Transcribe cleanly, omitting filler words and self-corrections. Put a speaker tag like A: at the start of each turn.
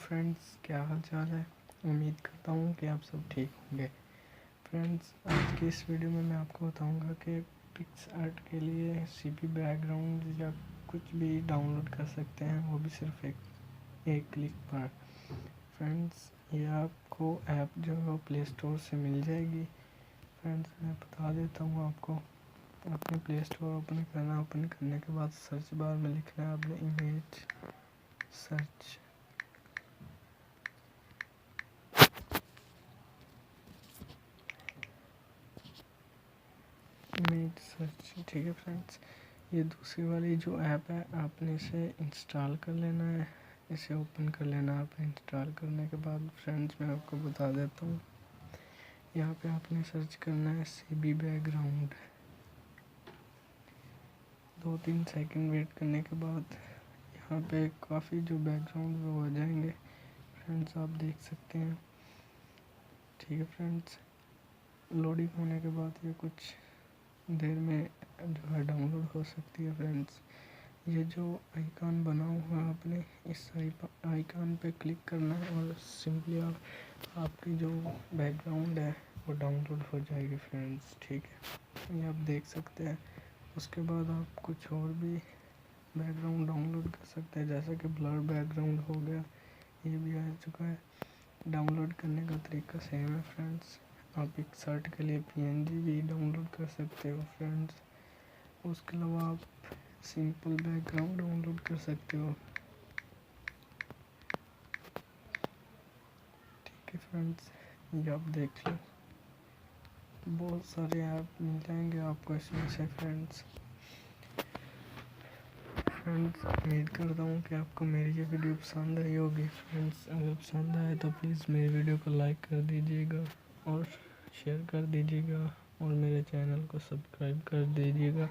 A: Friends, क्या हाल चाल है। उम्मीद करता हूँ कि आप सब ठीक होंगे। फ्रेंड्स, आज की इस वीडियो में मैं आपको बताऊँगा कि पिक्स आर्ट के लिए सीपी बैकग्राउंड या कुछ भी डाउनलोड कर सकते हैं, वो भी सिर्फ एक क्लिक पर। फ्रेंड्स, ये आपको ऐप जो है प्ले स्टोर से मिल जाएगी। फ्रेंड्स, मैं बता देता हूँ आपको। अपने प्ले स्टोर ओपन करना, ओपन करने के बाद सर्च बार में लिखना है आपने इमेज सर्च। ठीक है फ्रेंड्स, ये दूसरी वाली जो ऐप है आपने इसे इंस्टॉल कर लेना है, इसे ओपन कर लेना है आपने। इंस्टॉल करने के बाद फ्रेंड्स मैं आपको बता देता हूँ, यहाँ पे आपने सर्च करना है सीबी बैकग्राउंड। 2-3 सेकंड वेट करने के बाद यहाँ पे काफ़ी जो बैकग्राउंड वो हो जाएंगे फ्रेंड्स, आप देख सकते हैं। ठीक है फ्रेंड्स, लोडिंग होने के बाद ये कुछ देर में जो है डाउनलोड हो सकती है। फ्रेंड्स, ये जो आइकॉन बना हुआ है आपने इस आइकॉन पे क्लिक करना है और सिंपली आपकी जो बैकग्राउंड है वो डाउनलोड हो जाएगी फ्रेंड्स। ठीक है, ये आप देख सकते हैं। उसके बाद आप कुछ और भी बैकग्राउंड डाउनलोड कर सकते हैं, जैसा कि ब्लर बैकग्राउंड हो गया, ये भी आ चुका है। डाउनलोड करने का तरीका सेम है फ्रेंड्स। आप एक सर्ट के लिए पीएनजी भी डाउनलोड कर सकते हो फ्रेंड्स। उसके अलावा आप सिंपल बैकग्राउंड डाउनलोड कर सकते हो। ठीक है फ्रेंड्स, ये आप देख लो, बहुत सारे ऐप मिल जाएंगे आपको इसमें से फ्रेंड्स। उम्मीद करता हूँ कि आपको मेरी ये वीडियो पसंद आई होगी फ्रेंड्स। अगर पसंद आए तो प्लीज़ मेरी वीडियो को लाइक कर दीजिएगा और शेयर कर दीजिएगा और मेरे चैनल को सब्सक्राइब कर दीजिएगा।